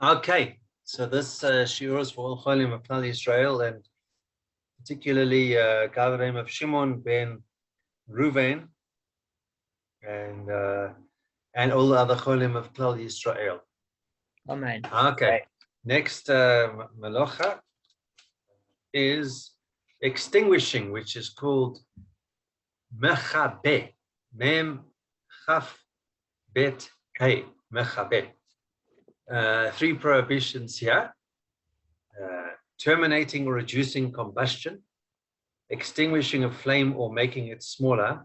Okay, so this shiur is for all Cholim of Klal Yisrael, and particularly Gavarim of Shimon ben Ruvain, and all the other Cholim of Klal Yisrael. Amen. Okay, next Melacha is extinguishing, which is called Mechabe, Mem Chaf Bet Hey, Mechabe. Three prohibitions here: terminating or reducing combustion, extinguishing a flame or making it smaller,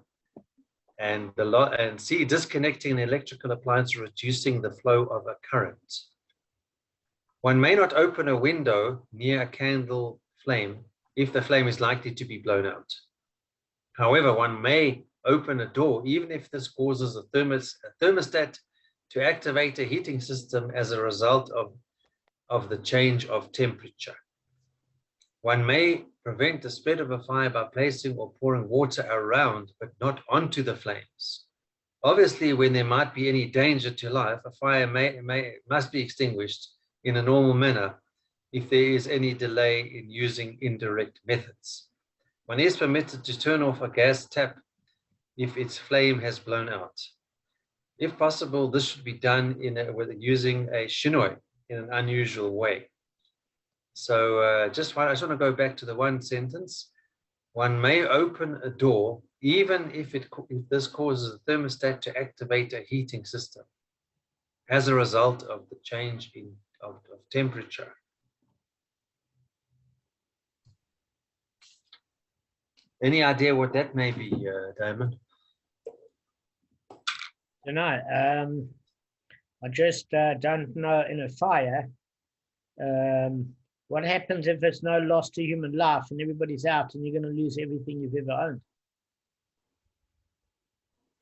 and C, disconnecting an electrical appliance or reducing the flow of a current. One may not open a window near a candle flame if the flame is likely to be blown out. However, one may open a door even if this causes a thermostat to activate a heating system as a result of the change of temperature. One may prevent the spread of a fire by placing or pouring water around, but not onto the flames. Obviously, when there might be any danger to life, a fire must be extinguished in a normal manner if there is any delay in using indirect methods. One is permitted to turn off a gas tap if its flame has blown out. If possible, this should be done using a shinoi in an unusual way. So I just want to go back to the one sentence. One may open a door even if this causes a thermostat to activate a heating system as a result of the change of temperature. Any idea what that may be, Damon? I don't know. I just don't know in a fire. What happens if there's no loss to human life and everybody's out and you're going to lose everything you've ever owned?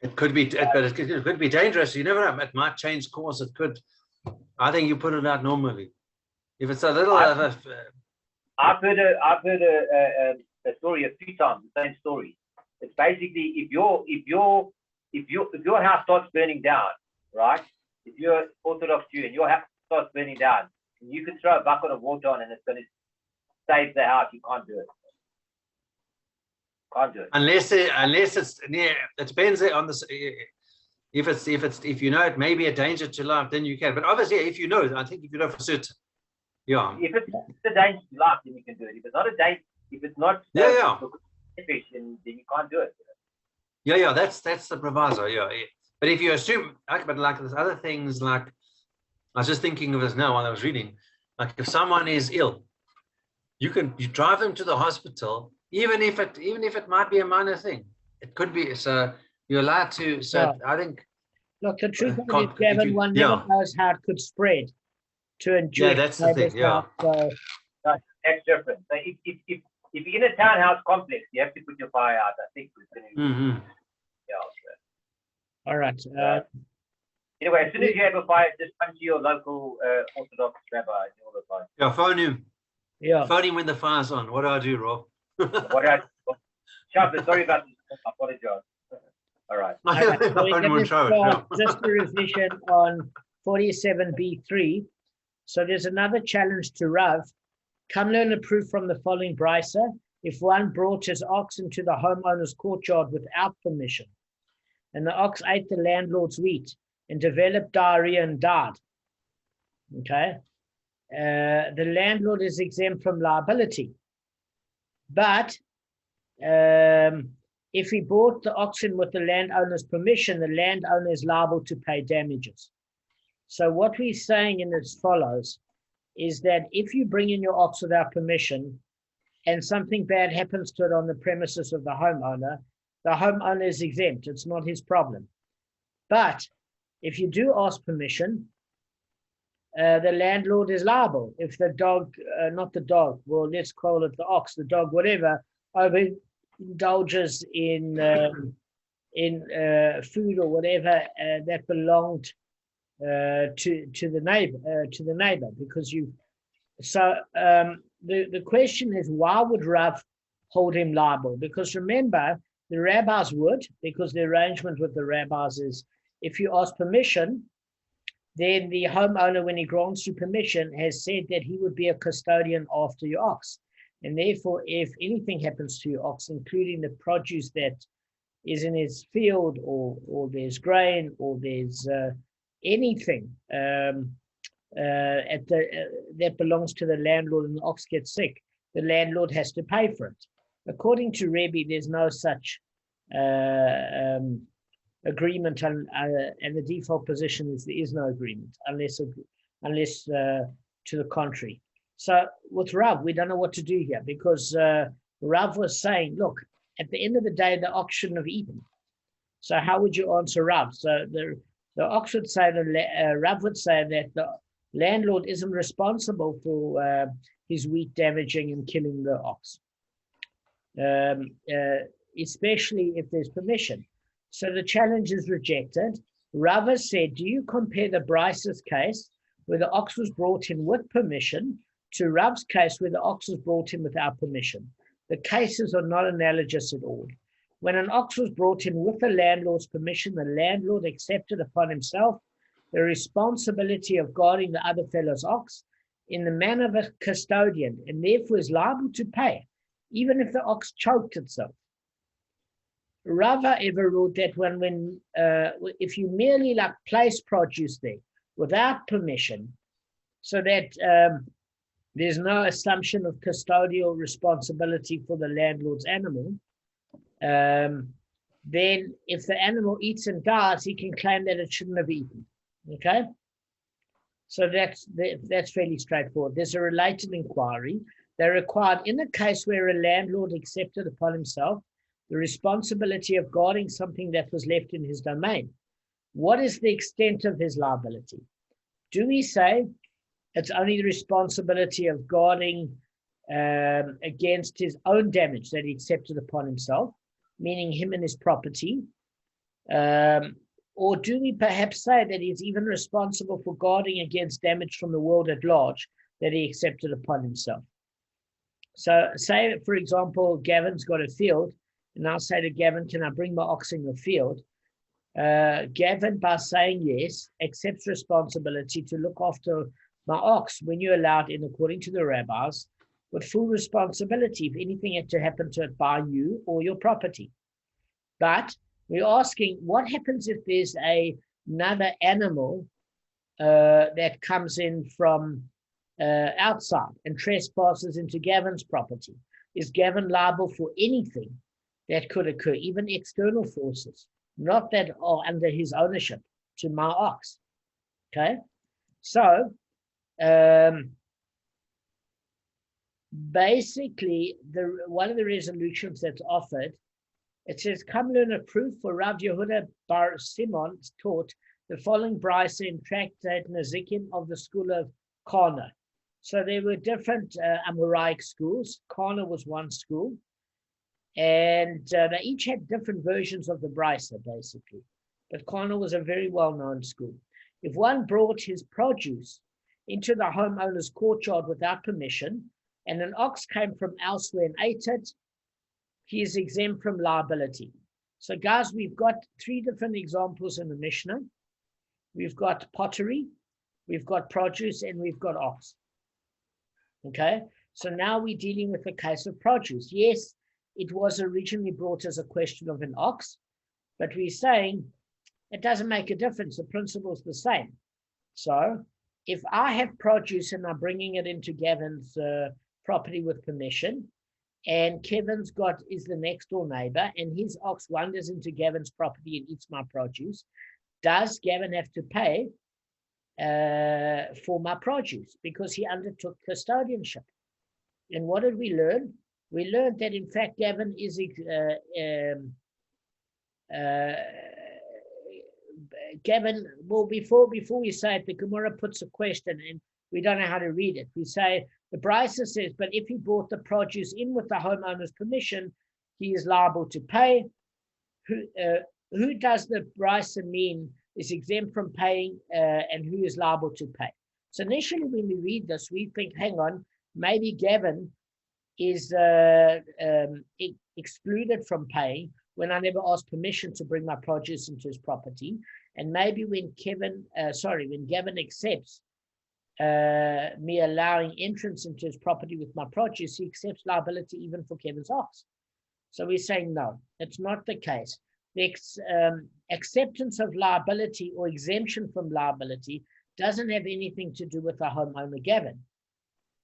It could be, but it could be dangerous. You never know. It might change course. It could. I think you put it out normally. If it's a little. I've heard a story a few times. The same story. It's basically if your house starts burning down, right? If you're Orthodox Jew and your house starts burning down, you can throw a bucket of water on and it's going to save the house. You can't do it. Can't do it unless it's near. It depends on this. If you know it may be a danger to life, then you can. But obviously, if you know, I think if you know for certain, yeah. If it's a danger to life, then you can do it. If it's not a danger, if it's not then you can't do it. Yeah. That's the proviso. Yeah. But if you assume, but like there's other things like. I was just thinking of this now while I was reading. Like if someone is ill, you drive them to the hospital, even if it might be a minor thing. It could be. So you're allowed to. So yeah. I think. Look, the truth of it is, Gavin, one never knows how it could spread to enjoy. Yeah, that's the thing. Yeah. That's different. So if you're in a townhouse complex, you have to put your fire out. I think it's going to. Yeah. All right. Anyway, as soon as you have a fire, just come to your local Orthodox rabbi. Yeah, phone him. Yeah. Phone him when the fire's on. What do I do, Rob? Shabbat, sorry about this. I apologize. All right. Just a revision on 47b3. So there's another challenge to Rav. Come learn a proof from the following brisa. If one brought his ox into the homeowner's courtyard without permission, and the ox ate the landlord's wheat and developed diarrhea and died, okay, the landlord is exempt from liability. But if he bought the oxen with the landowner's permission, the landowner is liable to pay damages. So what we're saying in as follows is that if you bring in your ox without permission and something bad happens to it on the premises of the homeowner is exempt. It's not his problem. But if you do ask permission, the landlord is liable. If the dog, not the dog, well, let's call it the ox, the dog, whatever, overindulges in food or whatever that belonged to the neighbor, because you. So the question is, why would Rav hold him liable? Because remember, the rabbis would, because the arrangement with the rabbis is, if you ask permission, then the homeowner, when he grants you permission, has said that he would be a custodian after your ox. And therefore, if anything happens to your ox, including the produce that is in his field, or there's grain, or there's anything that belongs to the landlord, and the ox gets sick, the landlord has to pay for it. According to Rebbe, there's no such agreement, and the default position is there is no agreement unless to the contrary. So with Rav, we don't know what to do here, because Rav was saying, look, at the end of the day, the ox shouldn't have eaten. So how would you answer Rav? So the ox would say, Rav would say that the landlord isn't responsible for his wheat damaging and killing the ox, especially if there's permission. So the challenge is rejected. Rava said, do you compare the Bryce's case, where the ox was brought in with permission, to Rav's case, where the ox was brought in without permission? The cases are not analogous at all. When an ox was brought in with the landlord's permission, the landlord accepted upon himself the responsibility of guarding the other fellow's ox in the manner of a custodian, and therefore is liable to pay, even if the ox choked itself. Rava ever ruled that if you merely place produce there without permission, so that there's no assumption of custodial responsibility for the landlord's animal, then if the animal eats and dies, he can claim that it shouldn't have eaten. Okay, so that's fairly straightforward. There's a related inquiry. They're required in a case where a landlord accepted upon himself the responsibility of guarding something that was left in his domain. What is the extent of his liability? Do we say it's only the responsibility of guarding against his own damage that he accepted upon himself, meaning him and his property? Or do we perhaps say that he's even responsible for guarding against damage from the world at large that he accepted upon himself? So say, for example, Gavin's got a field, and I'll say to Gavin, can I bring my ox in the field? Gavin, by saying yes, accepts responsibility to look after my ox when you're allowed in, according to the rabbis, with full responsibility if anything had to happen to it by you or your property. But we're asking, what happens if there's another animal that comes in from outside and trespasses into Gavin's property? Is Gavin liable for anything that could occur, even external forces, not that are under his ownership, to my ox? Okay, so basically, one of the resolutions that's offered, it says, come learn a proof for Rav Yehuda Bar Simon taught the following brisa in Tractate Nezikin of the school of Kana. So there were different Amoraic schools. Kana was one school, and they each had different versions of the brisa, basically. But Kana was a very well-known school. If one brought his produce into the homeowner's courtyard without permission, and an ox came from elsewhere and ate it, he is exempt from liability. So guys, we've got three different examples in the Mishnah. We've got pottery, we've got produce, and we've got ox. Okay, so now we're dealing with the case of produce. Yes, it was originally brought as a question of an ox, but we're saying it doesn't make a difference. The principle is the same. So if I have produce and I'm bringing it into Gavin's property with permission, and Kevin's is the next door neighbor, and his ox wanders into Gavin's property and eats my produce, does Gavin have to pay for my produce because he undertook custodianship? And what did we learn? We learned that in fact Gavin is Gavin. Well, before we say it, the Gemara puts a question, and we don't know how to read it. We say the brisa says, but if he brought the produce in with the homeowner's permission, he is liable to pay. Who does the brisa mean is exempt from paying, and who is liable to pay? So initially, when we read this, we think, hang on, maybe Gavin is excluded from paying when I never asked permission to bring my produce into his property. And maybe when when Gavin accepts me allowing entrance into his property with my produce, he accepts liability even for Kevin's ox. So we're saying no, it's not the case. The acceptance of liability or exemption from liability doesn't have anything to do with the homeowner Gavin,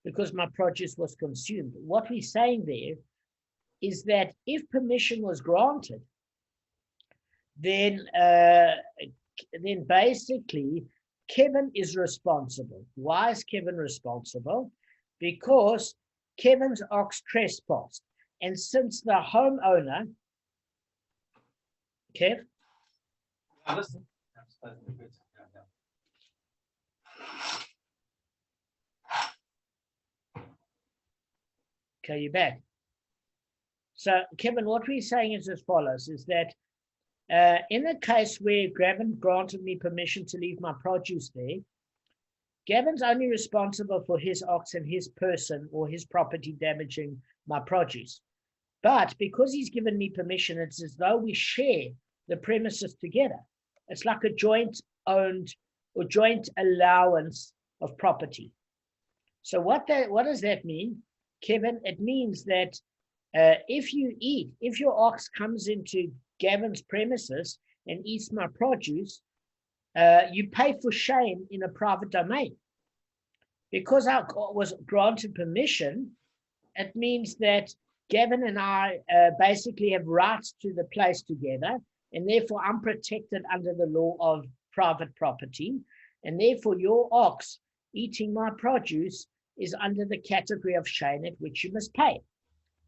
because my produce was consumed. What we're saying there is that if permission was granted, then basically Kevin is responsible. Why is Kevin responsible? Because Kevin's ox trespassed. And since the homeowner, Kev? Listen. Okay, you're back. So, Kevin, what we're saying is as follows, is that in a case where Gavin granted me permission to leave my produce there, Gavin's only responsible for his ox and his person or his property damaging my produce. But because he's given me permission, it's as though we share the premises together. It's like a joint owned or joint allowance of property. So what does that mean, Kevin? It means that if your ox comes into Gavin's premises and eats my produce, you pay for shame in a private domain. Because I was granted permission, it means that Gavin and I basically have rights to the place together, and therefore I'm protected under the law of private property, and therefore your ox eating my produce is under the category of shame at which you must pay.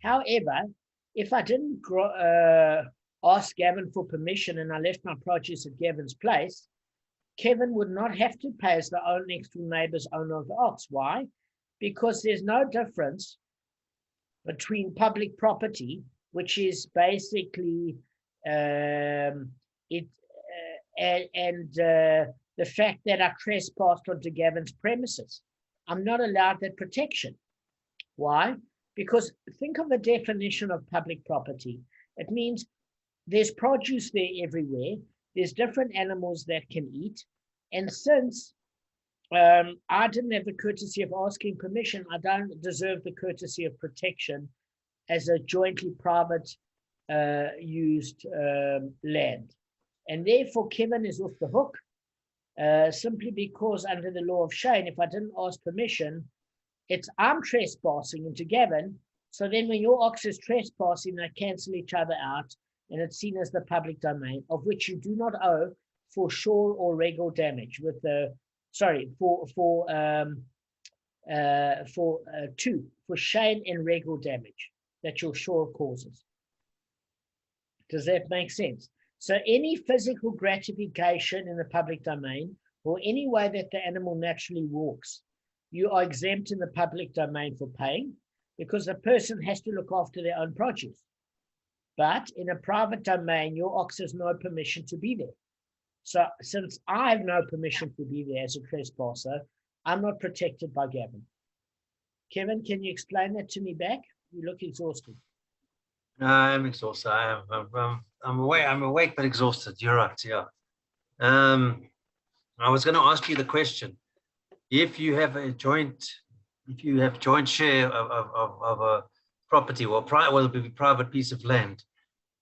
However, if I didn't ask Gavin for permission and I left my produce at Gavin's place, Kevin would not have to pay as the next door neighbor's owner of the ox. Why? Because there's no difference between public property, which is basically the fact that I trespassed onto Gavin's premises. I'm not allowed that protection. Why? Because think of the definition of public property. It means there's produce there everywhere. There's different animals that can eat. And since I didn't have the courtesy of asking permission, I don't deserve the courtesy of protection as a jointly private used land. And therefore, Kevin is off the hook simply because under the law of Shane, if I didn't ask permission, I'm trespassing into Gavin. So then when your ox is trespassing, they cancel each other out, and it's seen as the public domain, of which you do not owe for shore or regal damage for shame and regal damage that your shore causes. Does that make sense? So any physical gratification in the public domain or any way that the animal naturally walks, you are exempt in the public domain for paying because the person has to look after their own produce. But in a private domain, your ox has no permission to be there. So since I have no permission to be there as a trespasser, I'm not protected by Gavin. Kevin, can you explain that to me back? You look exhausted. I'm exhausted. I'm awake but exhausted. You're right. Yeah. I was going to ask you the question: if you have joint share of a property or it'll be a private piece of land,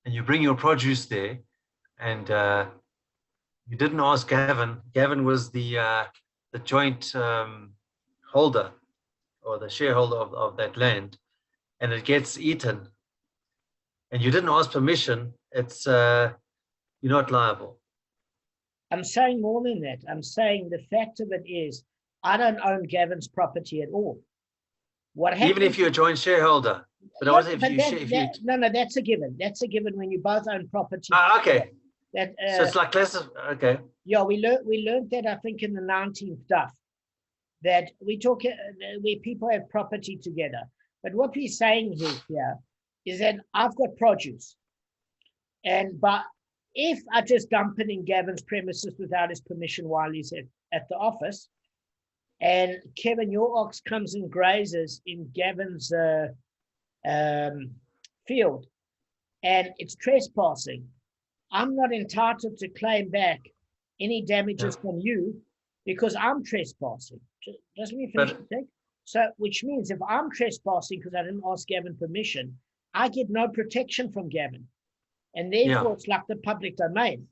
and you bring your produce there, and you didn't ask Gavin. Gavin was the joint holder or the shareholder of that land, and it gets eaten, and you didn't ask permission, it's you're not liable. I'm saying more than that. I'm saying the fact of it is I don't own Gavin's property at all. What happens, even if you're a joint shareholder? But no, that's a given. That's a given when you both own property. Okay. So it's like okay. Yeah, we learned that I think in the 19th daf, that we talk where people have property together. But what we're saying here is that I've got produce, but if I just dump it in Gavin's premises without his permission while he's at the office, and Kevin, your ox comes and grazes in Gavin's field, and it's trespassing, I'm not entitled to claim back any damages from you because I'm trespassing. Just let me finish the thing. So, which means if I'm trespassing because I didn't ask Gavin permission, I get no protection from Gavin. And therefore, it's like the public domain,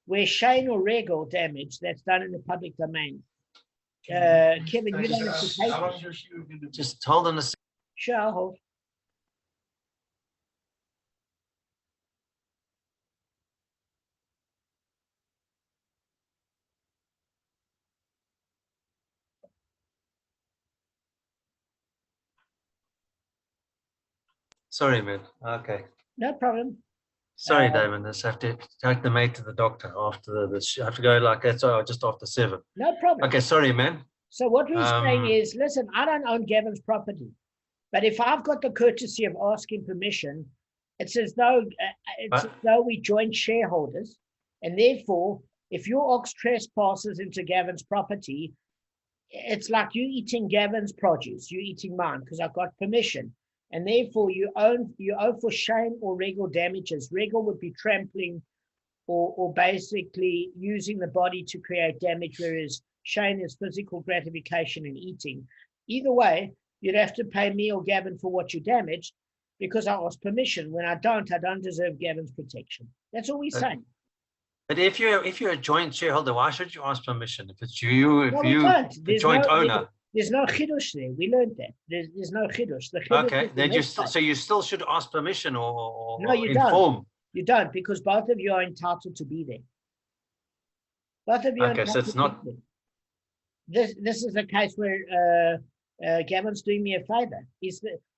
where Shane or Regal damage that's done in the public domain. Kevin, you don't have to pay for it. Just hold on a second. Sure, I'll hold. Sorry, man. Okay. No problem. Sorry, Damon. I just have to take the mate to the doctor after I have to go like that. So just after 7. No problem. Okay, sorry, man. So what we're saying is, listen, I don't own Gavin's property, but if I've got the courtesy of asking permission, it's as though we joint shareholders, and therefore, if your ox trespasses into Gavin's property, it's like you eating Gavin's produce, you eating mine because I've got permission, and therefore you owe for shame or Regal damages. Regal would be trampling or basically using the body to create damage, whereas Shane is physical gratification and eating. Either way, you'd have to pay me or Gavin for what you damaged because I asked permission. When I don't deserve Gavin's protection. That's all we're saying. But if you're a joint shareholder, why should you ask permission? If it's you, the joint owner. There's no chidush there. We learned that. There's no chidush. Okay, then so you still should ask permission or no, you inform. Don't. You don't, because both of you are entitled to be there. Both of you are entitled so it's not. This is a case where Gavin's doing me a favor.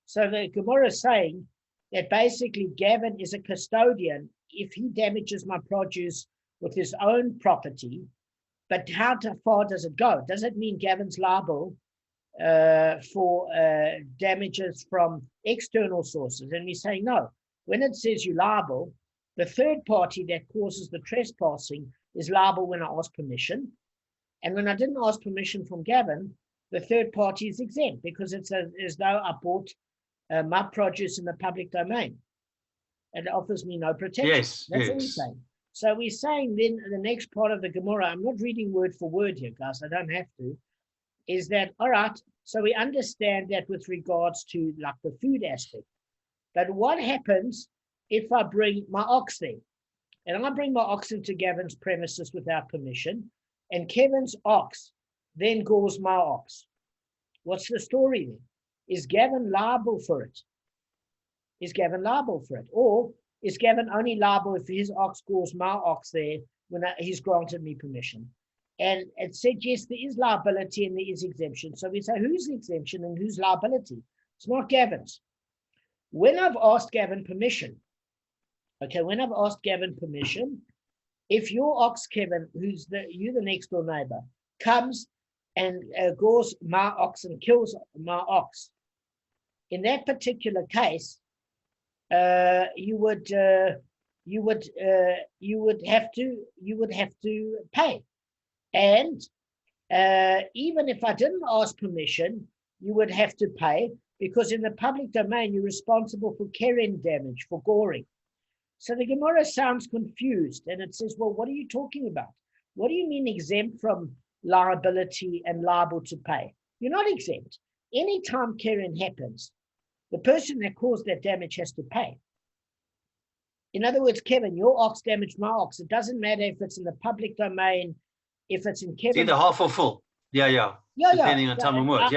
So the Gemara is saying that basically Gavin is a custodian if he damages my produce with his own property. But how far does it go? Does it mean Gavin's liable for damages from external sources? And we're saying no. When it says you're liable, the third party that causes the trespassing is liable when I ask permission. And when I didn't ask permission from Gavin, the third party is exempt because it's as though I bought my produce in the public domain. It offers me no protection. Yes, that's what we're saying. So we're saying then the next part of the Gemara, I'm not reading word for word here, guys, I don't have to, is that, all right, so we understand that with regards to like the food aspect. But what happens if I bring my ox there? And I bring my ox into Gavin's premises without permission, and Kevin's ox then gores my ox. What's the story then? Is Gavin liable for it? Is Gavin liable for it? Or is Gavin only liable if his ox gores my ox there when he's granted me permission? And it said, yes, there is liability and there is exemption. So we say, who's the exemption and whose liability? It's not Gavin's. When I've asked Gavin permission, if your ox, Kevin, you're the next door neighbor, comes and gores my ox and kills my ox, in that particular case, you would have to pay, and even if I didn't ask permission, you would have to pay because in the public domain you're responsible for carrying damage, for goring. So the Gemara sounds confused, and it says, "Well, what are you talking about? What do you mean exempt from liability and liable to pay? You're not exempt. Anytime carrying happens, the person that caused that damage has to pay. In other words, Kevin, your ox damaged my ox. It doesn't matter if it's in the public domain, if it's in Kevin. It's either half or full. Yeah. Depending on time and words.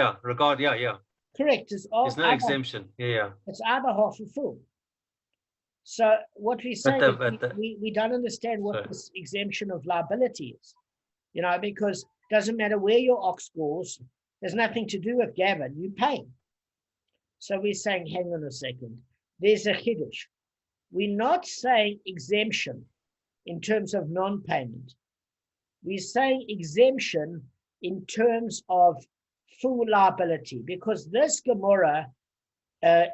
Correct. There's no exemption. It's either half or full. So what we say, we don't understand what this exemption of liability is. Because it doesn't matter where your ox goes. There's nothing to do with Gavin. You pay. So we're saying, hang on a second, there's a chiddush. We're not saying exemption in terms of non-payment. We're saying exemption in terms of full liability, because this Gemara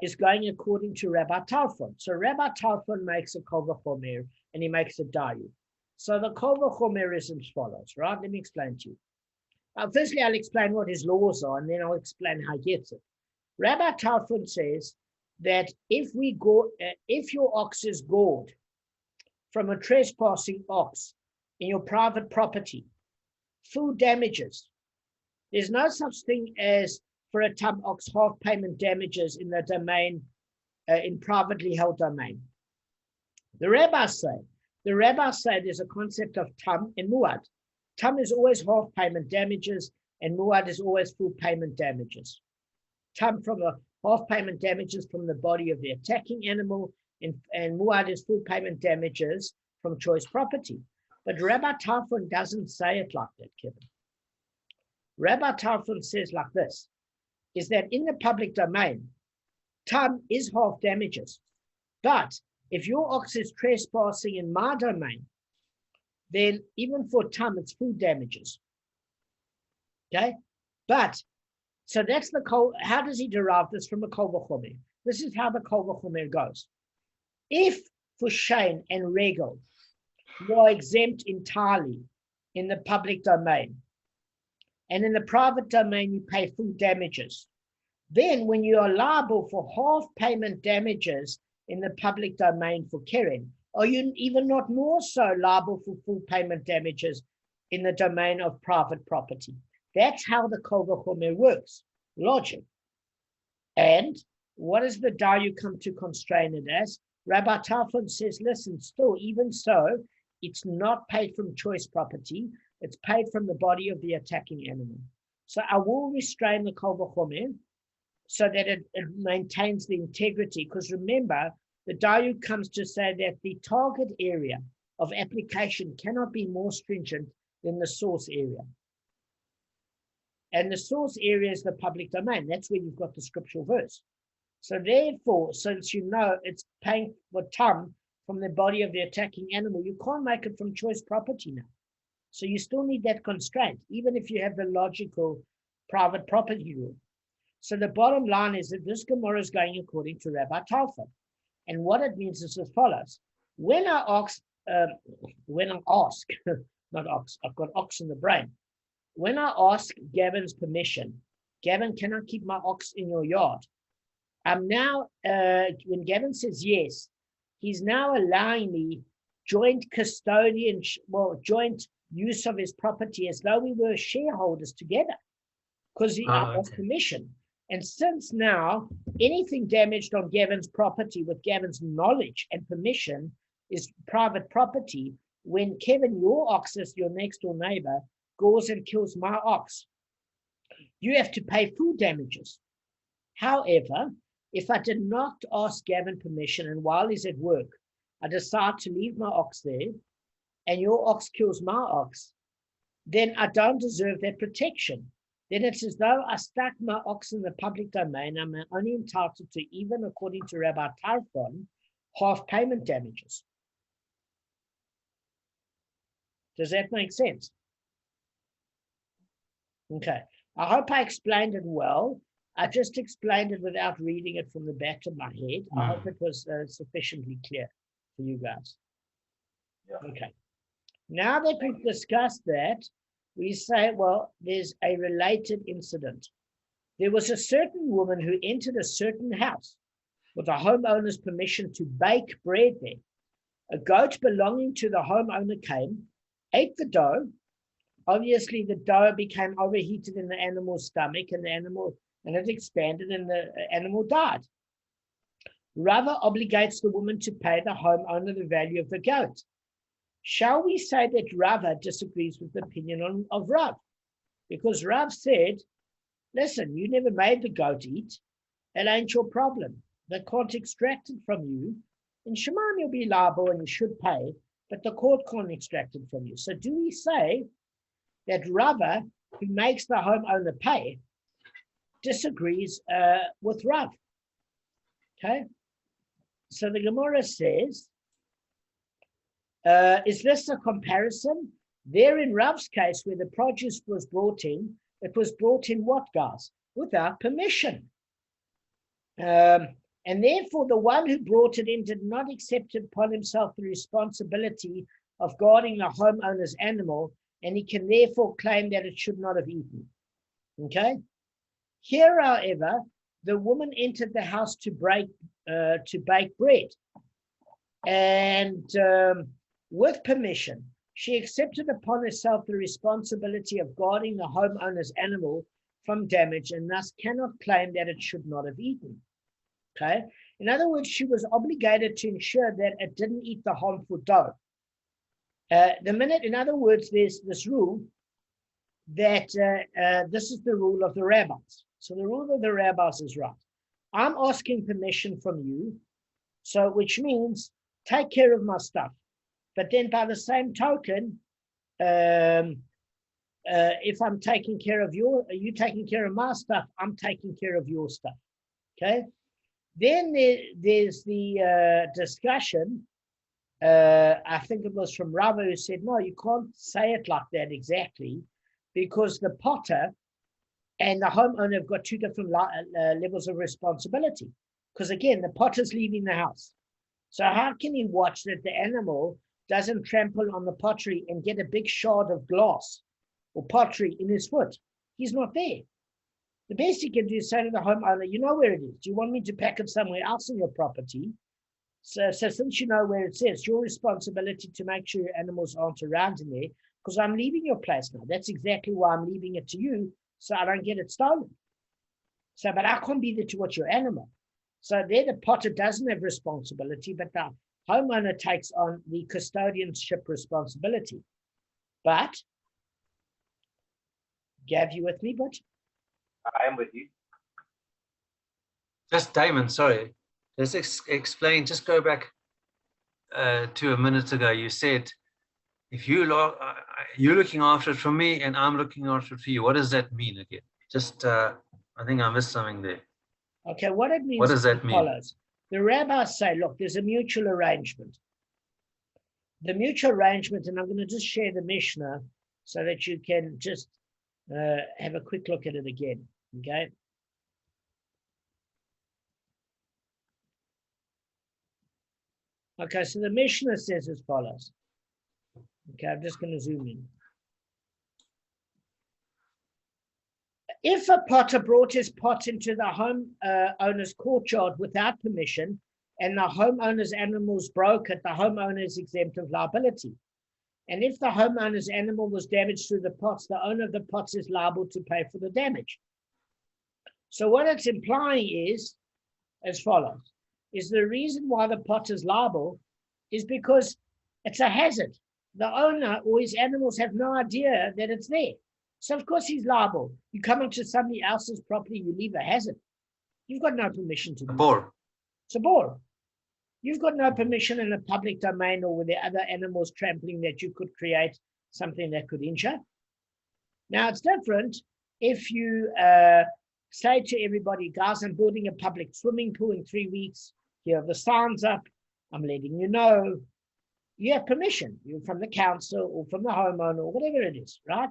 is going according to Rabbi Talfon. So Rabbi Talfon makes a kol v'chomer and he makes a dayu. So the kol v'chomer is as follows, right? Let me explain to you. Firstly, I'll explain what his laws are, and then I'll explain how he gets it. Rabbi Talfon says that if your ox is gored from a trespassing ox in your private property, full damages. There's no such thing as for a tam ox half payment damages in the domain, in privately held domain. The rabbis say there's a concept of tam and muad. Tam is always half payment damages, and muad is always full payment damages. Tam from a half payment damages from the body of the attacking animal, and muad is full payment damages from choice property. But Rabbi Tarfon doesn't say it like that, Kevin. Rabbi Tarfon says like this, is that in the public domain, tam is half damages. But if your ox is trespassing in my domain, then even for tam, it's full damages. Okay? But, so that's the kol. How does he derive this from a kol v'chomer? This is how the kol v'chomer goes. If for shein and regel, you are exempt entirely in the public domain, and in the private domain, you pay full damages. Then when you are liable for half payment damages in the public domain for keren, are you even not more so liable for full payment damages in the domain of private property? That's how the kol v'chomer works, logic. And what is the da you come to constrain it as? Rabbi Tarfon says, listen, still, even so, it's not paid from choice property. It's paid from the body of the attacking animal. So I will restrain the kol v'chomer so that it maintains the integrity. Because remember, the Dayu comes to say that the target area of application cannot be more stringent than the source area. And the source area is the public domain. That's where you've got the scriptural verse. So therefore, since you know it's paying for tam from the body of the attacking animal, you can't make it from choice property now. So you still need that constraint, even if you have the logical private property rule. So the bottom line is that this Gemara is going according to Rabbi Tarfon. And what it means is as follows. When I ask, not ox, I've got ox in the brain. When I ask Gavin's permission, Gavin, can I keep my ox in your yard? I'm now, when Gavin says yes, he's now allowing me joint joint use of his property as though we were shareholders together, because he asked permission. And since now anything damaged on Gavin's property with Gavin's knowledge and permission is private property, when Kevin, your ox, is your next door neighbor, goes and kills my ox, you have to pay full damages. However, if I did not ask Gavin permission and while he's at work, I decide to leave my ox there and your ox kills my ox, then I don't deserve that protection. Then it's as though I stuck my ox in the public domain. I'm only entitled to, even according to Rabbi Tarfon, half payment damages. Does that make sense? Okay. I hope I explained it well. I just explained it without reading it from the back of my head. I hope it was sufficiently clear for you guys. Yeah. Okay. Now that we've discussed that, we say, well, there's a related incident. There was a certain woman who entered a certain house with a homeowner's permission to bake bread there. A goat belonging to the homeowner came, ate the dough. Obviously, the dough became overheated in the animal's stomach, and it expanded, and the animal died. Rava obligates the woman to pay the homeowner the value of the goat. Shall we say that Rava disagrees with the opinion of Rav? Because Rav said, listen, you never made the goat eat. It ain't your problem. They can't extract it from you. In Shemaim, you'll be liable and you should pay, but the court can't extract it from you. So do we say that Rava, who makes the homeowner pay, disagrees with Rav? Okay. So the Gemara says, is this a comparison? There in Rav's case, where the produce was brought in, it was brought in what, guys? Without permission. And therefore, the one who brought it in did not accept upon himself the responsibility of guarding the homeowner's animal, and he can therefore claim that it should not have eaten. Okay? Here, however, the woman entered the house to bake bread. And with permission, she accepted upon herself the responsibility of guarding the homeowner's animal from damage and thus cannot claim that it should not have eaten. Okay? In other words, she was obligated to ensure that it didn't eat the harmful dough. In other words, there's this rule that this is the rule of the rabbis. So the rule of the rabbis is right. I'm asking permission from you, so which means take care of my stuff. But then by the same token, if I'm taking care of you taking care of my stuff, I'm taking care of your stuff. Okay? Then there's the discussion. I think it was from Rava who said, no, you can't say it like that exactly, because the potter and the homeowner have got two different levels of responsibility. Because again, the potter's leaving the house. So how can he watch that the animal doesn't trample on the pottery and get a big shard of glass or pottery in his foot? He's not there. The best he can do is say to the homeowner, you know where it is. Do you want me to pack it somewhere else on your property? So since you know where it is, it's your responsibility to make sure your animals aren't around in there, because I'm leaving your place now. That's exactly why I'm leaving it to you, so I don't get it stolen. So, but I can't be there to watch your animal. So there the potter doesn't have responsibility, but the homeowner takes on the custodianship responsibility. But, Gav, you with me, but? I am with you. Just Damon, sorry. Let's explain, just go back to a minute ago. You said, if you're looking after it for me and I'm looking after it for you, what does that mean again? Just, I think I missed something there. Okay, what it means What does that mean? Follows. The rabbis say, look, there's a mutual arrangement. The mutual arrangement, and I'm going to just share the Mishnah so that you can just have a quick look at it again, okay? Okay, so the Mishnah says as follows. Okay, I'm just going to zoom in. If a potter brought his pot into the homeowner's courtyard without permission and the homeowner's animals broke it, the homeowner is exempt of liability. And if the homeowner's animal was damaged through the pots, the owner of the pots is liable to pay for the damage. So what it's implying is as follows, is the reason why the pot is liable is because it's a hazard. The owner or his animals have no idea that it's there. So of course he's liable. You come into somebody else's property, you leave a hazard. You've got no permission to do it. It's a bore. You've got no permission in a public domain or with the other animals trampling that you could create something that could injure. Now it's different if you say to everybody, guys, I'm building a public swimming pool in 3 weeks. Here are the signs up. I'm letting you know. You have permission. You're from the council or from the homeowner or whatever it is, right?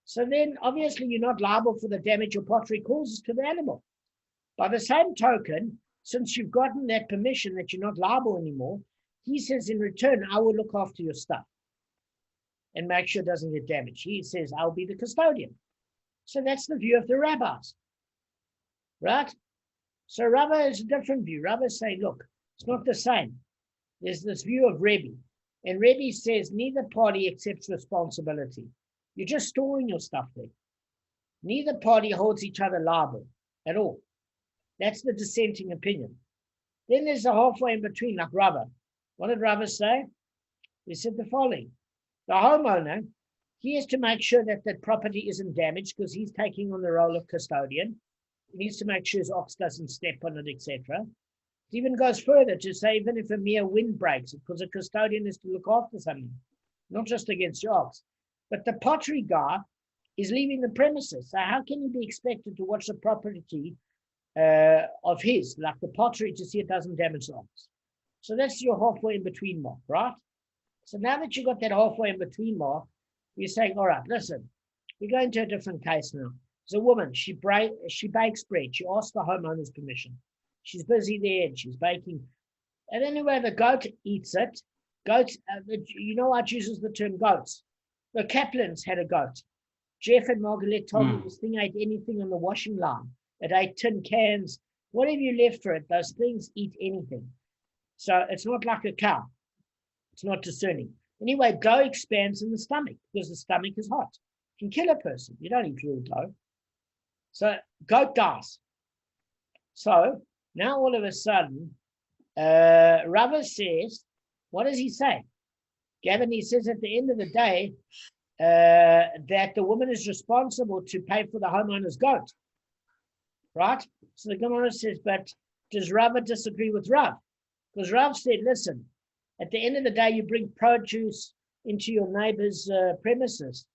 So then obviously you're not liable for the damage your pottery causes to the animal. By the same token, since you've gotten that permission that you're not liable anymore, he says in return, I will look after your stuff and make sure it doesn't get damaged. He says, I'll be the custodian. So that's the view of the rabbis, right? So Rava is a different view. Rava say, look, it's not the same. There's this view of Rebbe. And Rebbe says neither party accepts responsibility. You're just storing your stuff there. Neither party holds each other liable at all. That's the dissenting opinion. Then there's a halfway in between, like Rava. What did Rava say? He said the following. The homeowner, he has to make sure that that property isn't damaged because he's taking on the role of custodian. He needs to make sure his ox doesn't step on it, etc. It even goes further to say even if a mere wind breaks it, because a custodian is to look after something, not just against your ox. But the pottery guy is leaving the premises. So how can he be expected to watch the property of his, like the pottery, to see it doesn't damage the ox? So that's your halfway in between mark, right? So now that you got that halfway in between mark, you're saying, all right, listen, we're going to a different case now. There's a woman, she bakes bread. She asks the homeowner's permission. She's busy there and she's baking. And anyway, the goat eats it. Goats, you know what uses the term goats? The Kaplans had a goat. Jeff and Margaret told me this thing ate anything on the washing line. It ate tin cans. Whatever you left for it, those things eat anything. So it's not like a cow. It's not discerning. Anyway, dough expands in the stomach because the stomach is hot. It can kill a person. You don't eat real dough. So goat dies. So now all of a sudden, Rava says, what does he say? Gavin, he says at the end of the day, that the woman is responsible to pay for the homeowner's goat. Right? So the Gemara says, but does Rava disagree with Rav? Because Rav said, listen, at the end of the day, you bring produce into your neighbor's premises.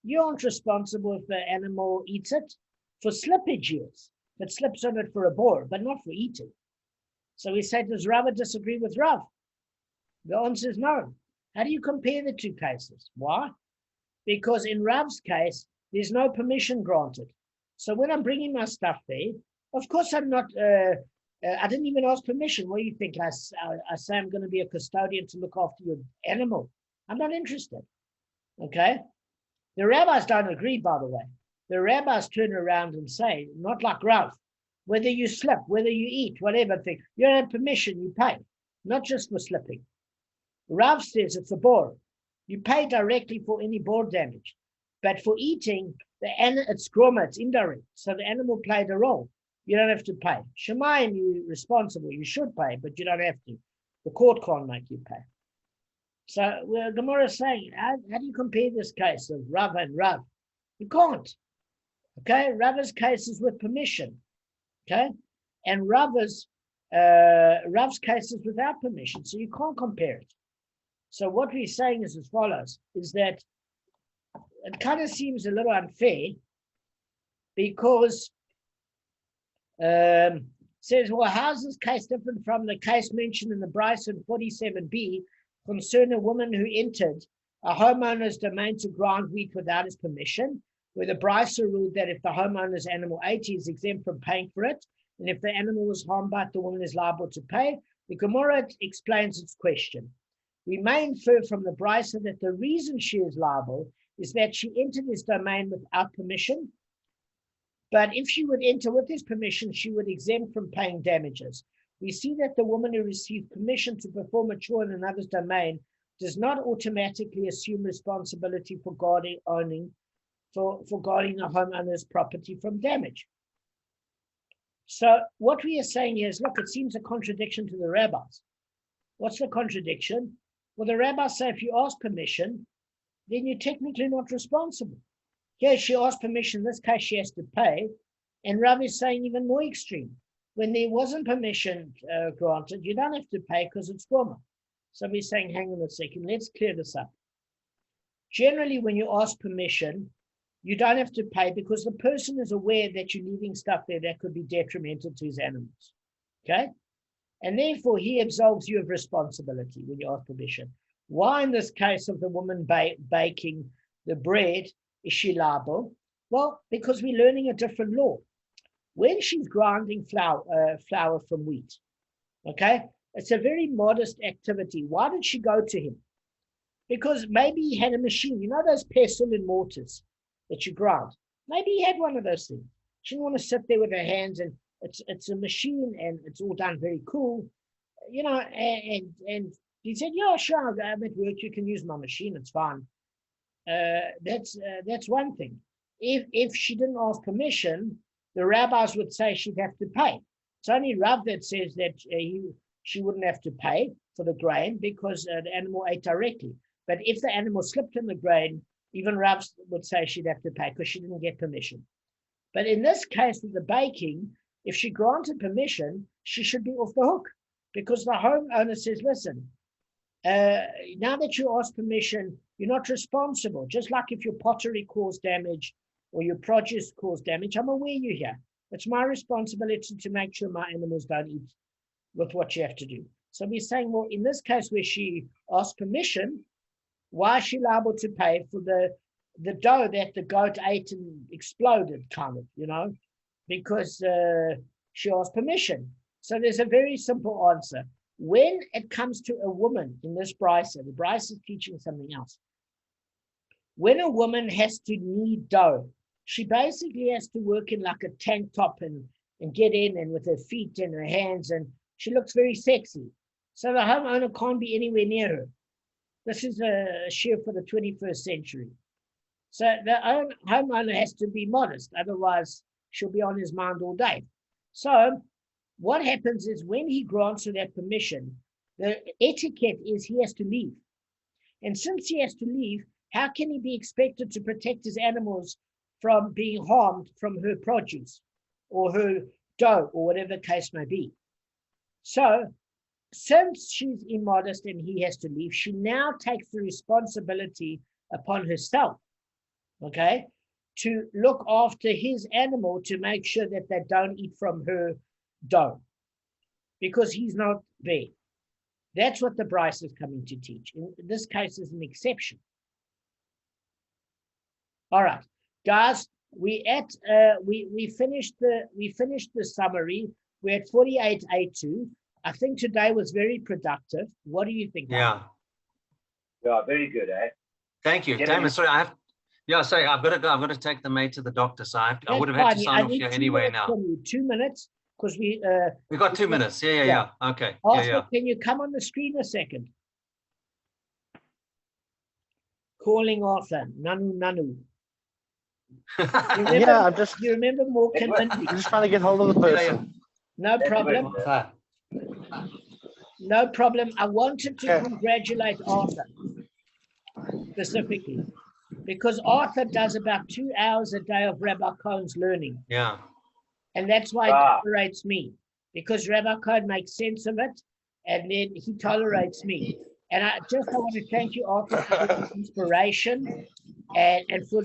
You aren't responsible if the animal eats it. For slippage, yes. If it slips on it for a boar, but not for eating. So we say, does Rava disagree with Rav? The answer is no. How do you compare the two cases? Why? Because in Rav's case, there's no permission granted. So when I'm bringing my stuff there, of course I'm not, I didn't even ask permission. What do you think? I say I'm going to be a custodian to look after your animal. I'm not interested. Okay? The rabbis don't agree, by the way. The rabbis turn around and say, not like Rav, whether you slip, whether you eat, whatever thing, you don't have permission, you pay, not just for slipping. Rav says it's a boar. You pay directly for any boar damage. But for eating, it's groma, it's indirect. So the animal played a role. You don't have to pay. Shemayim, you're responsible. You should pay, but you don't have to. The court can't make you pay. So Gemara is saying, how do you compare this case of Rav and Rav? You can't. Okay, Rav's case is with permission. Okay, and Rav's case is without permission, so you can't compare it. So what we're saying is as follows: is that it kind of seems a little unfair because says, well, how's this case different from the case mentioned in the Bryce in 47b concerning a woman who entered a homeowner's domain to grind wheat without his permission, where the Bryce ruled that if the homeowner's animal ate, he is exempt from paying for it, and if the animal was harmed by it, the woman is liable to pay. The Gemara explains its question. We may infer from the Bryce that the reason she is liable is that she entered his domain without permission. But if she would enter with his permission, she would exempt from paying damages. We see that the woman who received permission to perform a chore in another's domain does not automatically assume responsibility for guarding the homeowner's property from damage. So what we are saying here is, look, it seems a contradiction to the rabbis. What's the contradiction? Well, the rabbis say if you ask permission, then you're technically not responsible. Here she asked permission, in this case she has to pay, and Rav is saying even more extreme. When there wasn't permission granted, you don't have to pay because it's groma. So we're saying, hang on a second, let's clear this up. Generally, when you ask permission, you don't have to pay because the person is aware that you're leaving stuff there that could be detrimental to his animals. Okay? And therefore, he absolves you of responsibility when you ask permission. Why, in this case of the woman baking the bread, is she liable? Well, because we're learning a different law. When she's grinding flour from wheat, okay, it's a very modest activity. Why did she go to him? Because maybe he had a machine. You know those pestle and mortars that you grind? Maybe he had one of those things. She didn't want to sit there with her hands, and it's a machine, and it's all done very cool, you know. And he said, "Yeah, sure, I'm at work. You can use my machine. It's fine." That's one thing. If she didn't ask permission, the rabbis would say she'd have to pay. It's only Rav that says that she wouldn't have to pay for the grain because the animal ate directly. But if the animal slipped in the grain, even Rav would say she'd have to pay because she didn't get permission. But in this case with the baking, if she granted permission, she should be off the hook because the homeowner says, listen, now that you ask permission, you're not responsible. Just like if your pottery caused damage or your produce caused damage, I'm aware you're here. It's my responsibility to make sure my animals don't eat with what you have to do. So we're saying, well, in this case where she asked permission, why is she liable to pay for the dough that the goat ate and exploded, kind of, you know, because she asked permission. So there's a very simple answer. When it comes to a woman in this brisa, the brisa is teaching something else. When a woman has to knead dough, she basically has to work in like a tank top and get in and with her feet and her hands, and she looks very sexy. So the homeowner can't be anywhere near her. This is a shiur for the 21st century. So the homeowner has to be modest, otherwise she'll be on his mind all day. So what happens is when he grants her that permission, the etiquette is he has to leave. And since he has to leave, how can he be expected to protect his animals from being harmed from her produce or her dough or whatever the case may be? So since she's immodest and he has to leave, she now takes the responsibility upon herself, okay, to look after his animal to make sure that they don't eat from her dough because he's not there. That's what the Bryce is coming to teach. In this case is an exception. All right, guys, we finished the summary. We're at 48A2. I think today was very productive. What do you think? Yeah. Yeah, very good, eh? Thank you. Yeah, Damon, sorry, sorry, I've got to go. I've got to take the maid to the doctor. So I would have had to sign off here anyway now. 2 minutes, because we got 2 minutes. Yeah. Okay. Arthur, can you come on the screen a second? Calling Arthur. Nanu. You remember Morgan? I'm just trying to get hold of the person. No problem. No problem. I wanted to congratulate Arthur specifically because Arthur does about 2 hours a day of Rabbi Cohen's learning. Yeah. And that's why he tolerates me, because Rabbi Cohen makes sense of it and then he tolerates me. And I want to thank you, Arthur, for the inspiration and for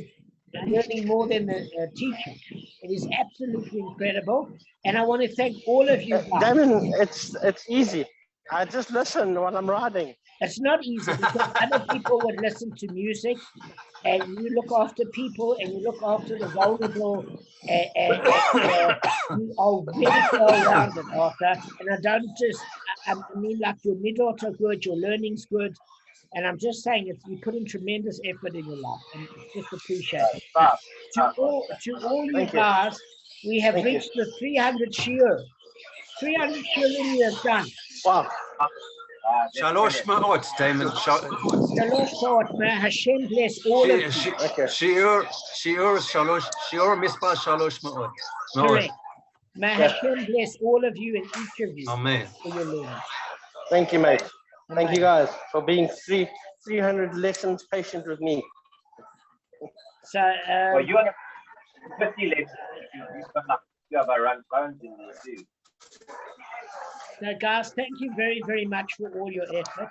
learning more than a teacher. It is absolutely incredible. And I want to thank all of you guys. Damon, it's easy. I just listen while I'm riding. It's not easy because other people would listen to music and you look after people and you look after the vulnerable and you are very well-rounded, Arthur. And I mean like your midot are good, your learning's good. And I'm just saying you put in tremendous effort in your life and it's just appreciated. To all you guys, we have reached the 300 shiur. 300 shiurim you have done. Wow. Shalosh ma'ot, Damon. Shalosh ma'ot. May Hashem bless all of you. Shiur mispar shalosh ma'ot. Correct. May Hashem bless all of you and each of you. Amen. For your learning. Thank you, mate. Thank you guys for being 300 lessons patient with me. So, well, you are 50 lessons. You have a run phones in there too. So, guys, thank you very, very much for all your effort.